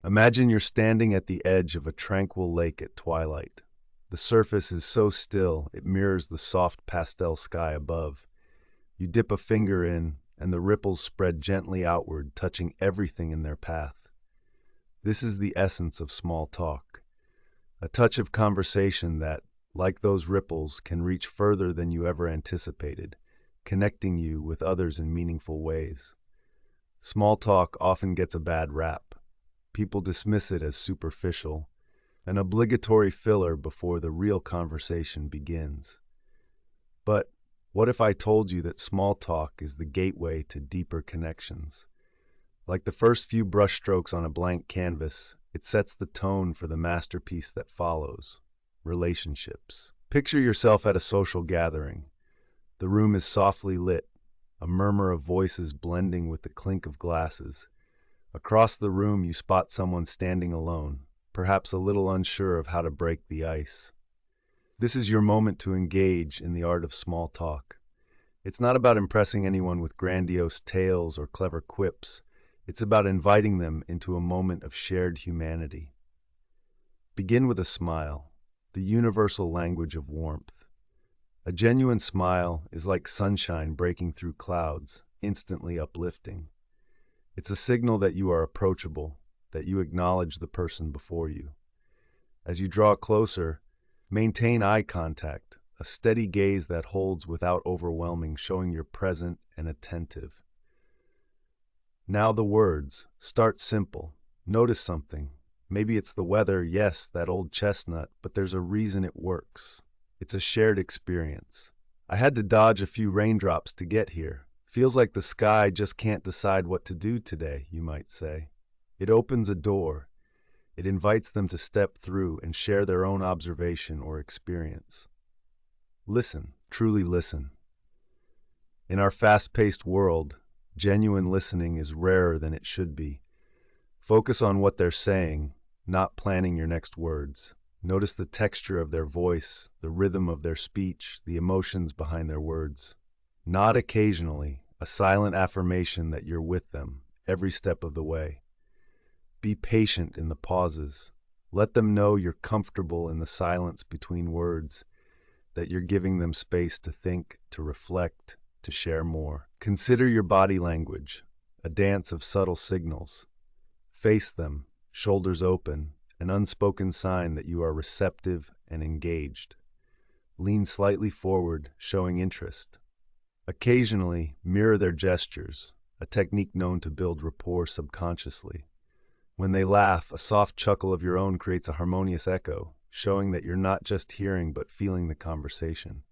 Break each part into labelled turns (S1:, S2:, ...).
S1: Imagine you're standing at the edge of a tranquil lake at twilight. The surface is so still, it mirrors the soft pastel sky above. You dip a finger in, and the ripples spread gently outward, touching everything in their path. This is the essence of small talk, a touch of conversation that, like those ripples, can reach further than you ever anticipated, connecting you with others in meaningful ways. Small talk often gets a bad rap. People dismiss it as superficial, an obligatory filler before the real conversation begins. But what if I told you that small talk is the gateway to deeper connections? Like the first few brushstrokes on a blank canvas, it sets the tone for the masterpiece that follows: relationships. Picture yourself at a social gathering. The room is softly lit, a murmur of voices blending with the clink of glasses. Across the room, you spot someone standing alone, perhaps a little unsure of how to break the ice. This is your moment to engage in the art of small talk. It's not about impressing anyone with grandiose tales or clever quips. It's about inviting them into a moment of shared humanity. Begin with a smile, the universal language of warmth. A genuine smile is like sunshine breaking through clouds, instantly uplifting. It's a signal that you are approachable, that you acknowledge the person before you. As you draw closer, maintain eye contact, a steady gaze that holds without overwhelming, showing you're present and attentive. Now the words. Start simple. Notice something. Maybe it's the weather, yes, that old chestnut, but there's a reason it works. It's a shared experience. I had to dodge a few raindrops to get here. Feels like the sky just can't decide what to do today, you might say. It opens a door. It invites them to step through and share their own observation or experience. Listen, truly listen. In our fast-paced world, genuine listening is rarer than it should be. Focus on what they're saying, not planning your next words. Notice the texture of their voice, the rhythm of their speech, the emotions behind their words. Nod occasionally, a silent affirmation that you're with them every step of the way. Be patient in the pauses. Let them know you're comfortable in the silence between words, that you're giving them space to think, to reflect, to share more. Consider your body language, a dance of subtle signals. Face them, shoulders open, an unspoken sign that you are receptive and engaged. Lean slightly forward, showing interest. Occasionally, mirror their gestures, a technique known to build rapport subconsciously. When they laugh, a soft chuckle of your own creates a harmonious echo, showing that you're not just hearing but feeling the conversation.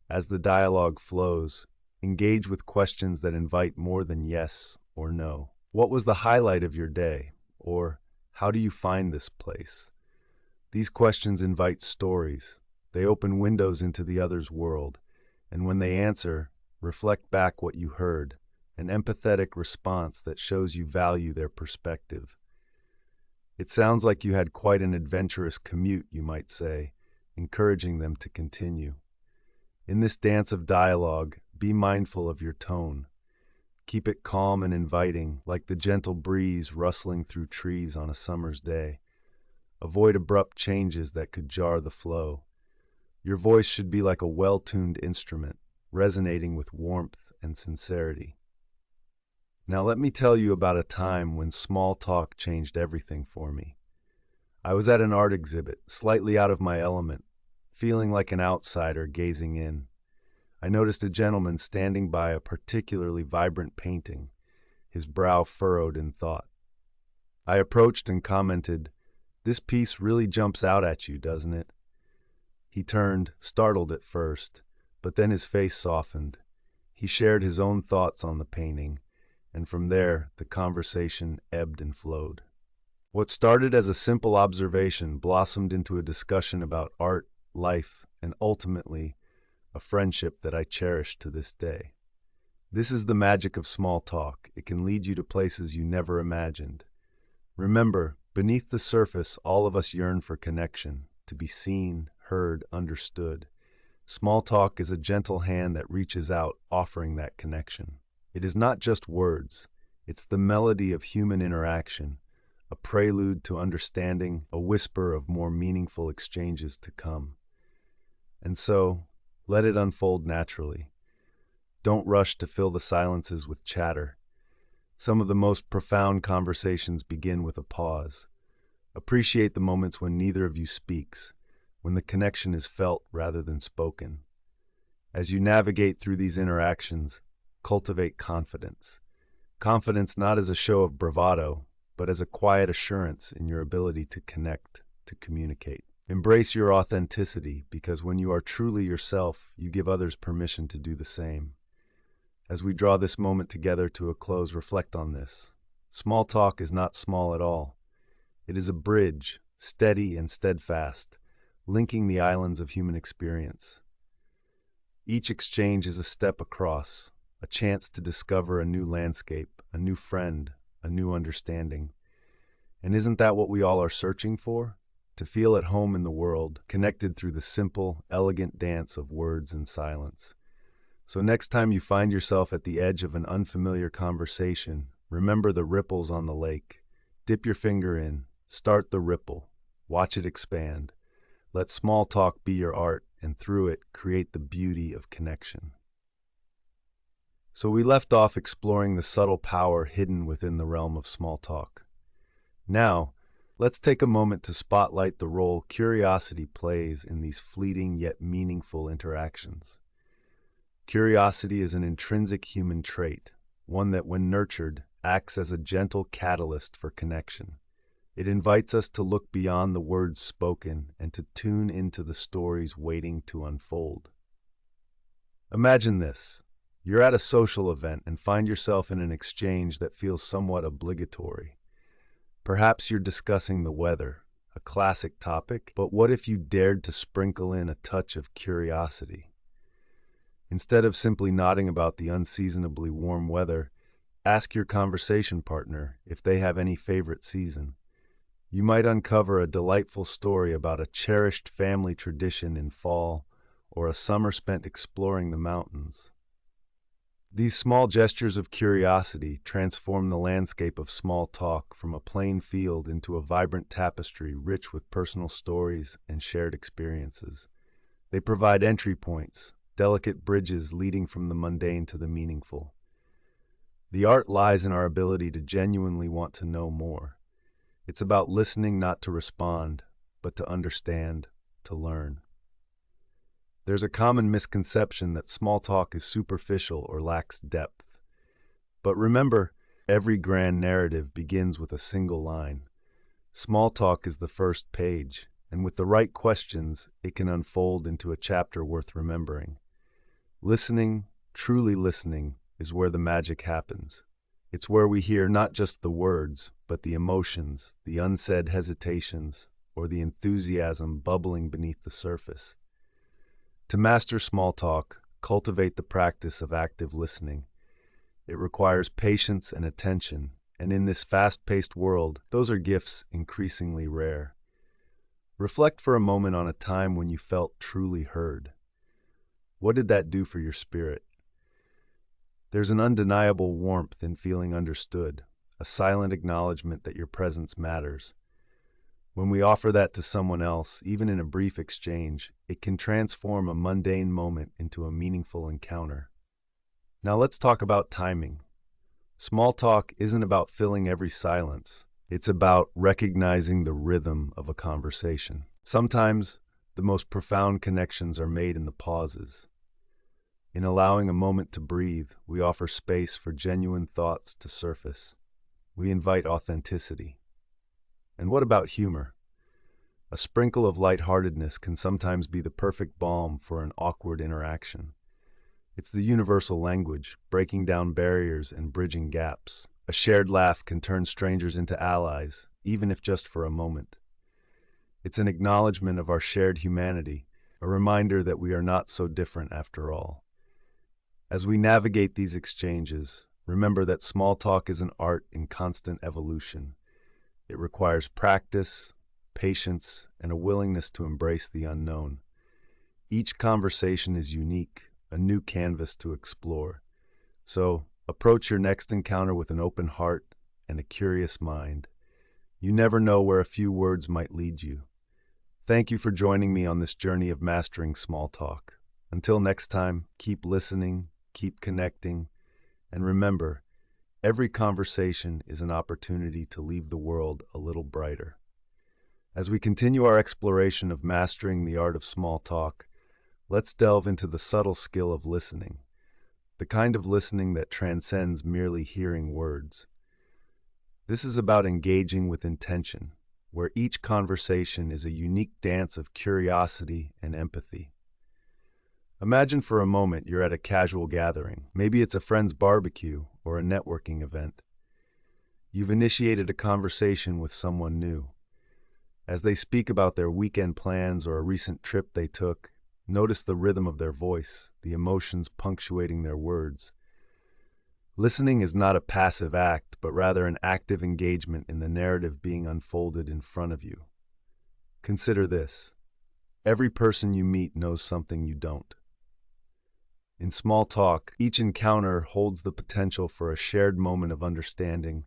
S1: As the dialogue flows, engage with questions that invite more than yes or no. What was the highlight of your day? Or, how do you find this place? These questions invite stories. They open windows into the other's world, and when they answer, reflect back what you heard, an empathetic response that shows you value their perspective. It sounds like you had quite an adventurous commute, you might say, encouraging them to continue. In this dance of dialogue, be mindful of your tone. Keep it calm and inviting, like the gentle breeze rustling through trees on a summer's day. Avoid abrupt changes that could jar the flow. Your voice should be like a well-tuned instrument, resonating with warmth and sincerity. Now let me tell you about a time when small talk changed everything for me. I was at an art exhibit, slightly out of my element, feeling like an outsider gazing in. I noticed a gentleman standing by a particularly vibrant painting, his brow furrowed in thought. I approached and commented, "This piece really jumps out at you, doesn't it?" He turned, startled at first, but then his face softened. He shared his own thoughts on the painting, and from there, the conversation ebbed and flowed. What started as a simple observation blossomed into a discussion about art, life, and ultimately, a friendship that I cherish to this day. This is the magic of small talk. It can lead you to places you never imagined. Remember, beneath the surface, all of us yearn for connection, to be seen, heard, understood. Small talk is a gentle hand that reaches out, offering that connection. It is not just words. It's the melody of human interaction, a prelude to understanding, a whisper of more meaningful exchanges to come. And so, let it unfold naturally. Don't rush to fill the silences with chatter. Some of the most profound conversations begin with a pause. Appreciate the moments when neither of you speaks, when the connection is felt rather than spoken. As you navigate through these interactions, cultivate confidence. Confidence not as a show of bravado, but as a quiet assurance in your ability to connect, to communicate. Embrace your authenticity, because when you are truly yourself, you give others permission to do the same. As we draw this moment together to a close, reflect on this. Small talk is not small at all. It is a bridge, steady and steadfast, linking the islands of human experience. Each exchange is a step across, a chance to discover a new landscape, a new friend, a new understanding. And isn't that what we all are searching for? To feel at home in the world, connected through the simple, elegant dance of words and silence. So next time you find yourself at the edge of an unfamiliar conversation, remember the ripples on the lake. Dip your finger in, start the ripple, watch it expand. Let small talk be your art, and through it, create the beauty of connection. So we left off exploring the subtle power hidden within the realm of small talk. Now, let's take a moment to spotlight the role curiosity plays in these fleeting yet meaningful interactions. Curiosity is an intrinsic human trait, one that, when nurtured, acts as a gentle catalyst for connection. It invites us to look beyond the words spoken and to tune into the stories waiting to unfold. Imagine this. You're at a social event and find yourself in an exchange that feels somewhat obligatory. Perhaps you're discussing the weather, a classic topic, but what if you dared to sprinkle in a touch of curiosity? Instead of simply nodding about the unseasonably warm weather, ask your conversation partner if they have any favorite season. You might uncover a delightful story about a cherished family tradition in fall or a summer spent exploring the mountains. These small gestures of curiosity transform the landscape of small talk from a plain field into a vibrant tapestry rich with personal stories and shared experiences. They provide entry points, delicate bridges leading from the mundane to the meaningful. The art lies in our ability to genuinely want to know more. It's about listening not to respond, but to understand, to learn. There's a common misconception that small talk is superficial or lacks depth. But remember, every grand narrative begins with a single line. Small talk is the first page, and with the right questions, it can unfold into a chapter worth remembering. Listening, truly listening, is where the magic happens. It's where we hear not just the words, but the emotions, the unsaid hesitations, or the enthusiasm bubbling beneath the surface. To master small talk, cultivate the practice of active listening. It requires patience and attention, and in this fast-paced world, those are gifts increasingly rare. Reflect for a moment on a time when you felt truly heard. What did that do for your spirit? There's an undeniable warmth in feeling understood, a silent acknowledgement that your presence matters. When we offer that to someone else, even in a brief exchange, it can transform a mundane moment into a meaningful encounter. Now let's talk about timing. Small talk isn't about filling every silence. It's about recognizing the rhythm of a conversation. Sometimes, the most profound connections are made in the pauses. In allowing a moment to breathe, we offer space for genuine thoughts to surface. We invite authenticity. And what about humor? A sprinkle of lightheartedness can sometimes be the perfect balm for an awkward interaction. It's the universal language, breaking down barriers and bridging gaps. A shared laugh can turn strangers into allies, even if just for a moment. It's an acknowledgement of our shared humanity, a reminder that we are not so different after all. As we navigate these exchanges, remember that small talk is an art in constant evolution. It requires practice, patience, and a willingness to embrace the unknown. Each conversation is unique, a new canvas to explore. So, approach your next encounter with an open heart and a curious mind. You never know where a few words might lead you. Thank you for joining me on this journey of mastering small talk. Until next time, keep listening, keep connecting, and remember, every conversation is an opportunity to leave the world a little brighter. As we continue our exploration of mastering the art of small talk, let's delve into the subtle skill of listening, the kind of listening that transcends merely hearing words. This is about engaging with intention, where each conversation is a unique dance of curiosity and empathy. Imagine for a moment you're at a casual gathering. Maybe it's a friend's barbecue or a networking event. You've initiated a conversation with someone new. As they speak about their weekend plans or a recent trip they took, notice the rhythm of their voice, the emotions punctuating their words. Listening is not a passive act, but rather an active engagement in the narrative being unfolded in front of you. Consider this. Every person you meet knows something you don't. In small talk, each encounter holds the potential for a shared moment of understanding,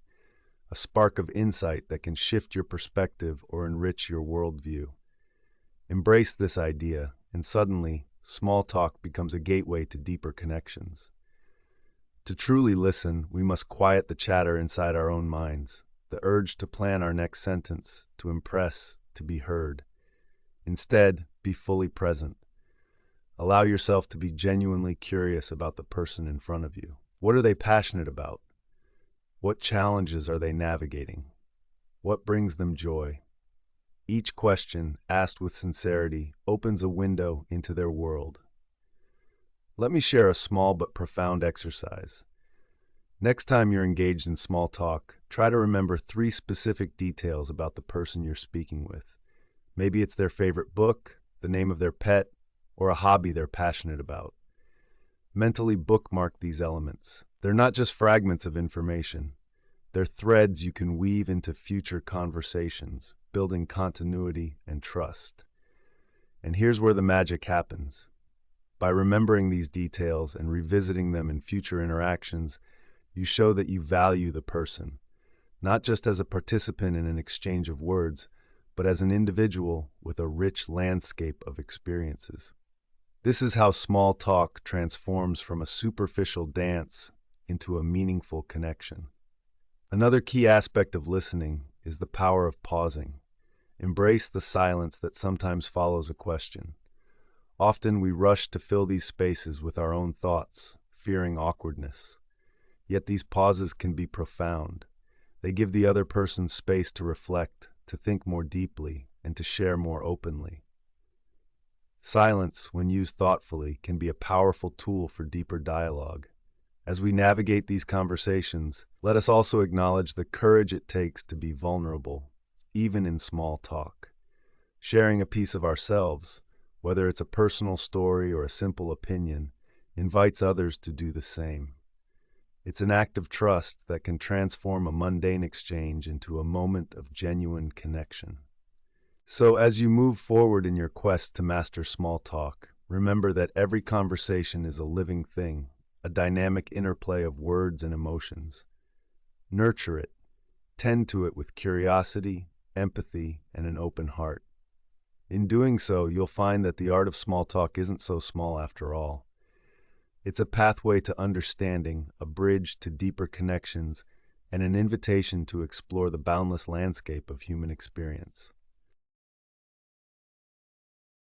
S1: a spark of insight that can shift your perspective or enrich your worldview. Embrace this idea, and suddenly, small talk becomes a gateway to deeper connections. To truly listen, we must quiet the chatter inside our own minds, the urge to plan our next sentence, to impress, to be heard. Instead, be fully present. Allow yourself to be genuinely curious about the person in front of you. What are they passionate about? What challenges are they navigating? What brings them joy? Each question, asked with sincerity, opens a window into their world. Let me share a small but profound exercise. Next time you're engaged in small talk, try to remember 3 specific details about the person you're speaking with. Maybe it's their favorite book, the name of their pet, or a hobby they're passionate about. Mentally bookmark these elements. They're not just fragments of information. They're threads you can weave into future conversations, building continuity and trust. And here's where the magic happens. By remembering these details and revisiting them in future interactions, you show that you value the person, not just as a participant in an exchange of words, but as an individual with a rich landscape of experiences. This is how small talk transforms from a superficial dance into a meaningful connection. Another key aspect of listening is the power of pausing. Embrace the silence that sometimes follows a question. Often we rush to fill these spaces with our own thoughts, fearing awkwardness. Yet these pauses can be profound. They give the other person space to reflect, to think more deeply, and to share more openly. Silence, when used thoughtfully, can be a powerful tool for deeper dialogue. As we navigate these conversations, let us also acknowledge the courage it takes to be vulnerable, even in small talk. Sharing a piece of ourselves, whether it's a personal story or a simple opinion, invites others to do the same. It's an act of trust that can transform a mundane exchange into a moment of genuine connection. So as you move forward in your quest to master small talk, remember that every conversation is a living thing, a dynamic interplay of words and emotions. Nurture it, tend to it with curiosity, empathy, and an open heart. In doing so, you'll find that the art of small talk isn't so small after all. It's a pathway to understanding, a bridge to deeper connections, and an invitation to explore the boundless landscape of human experience.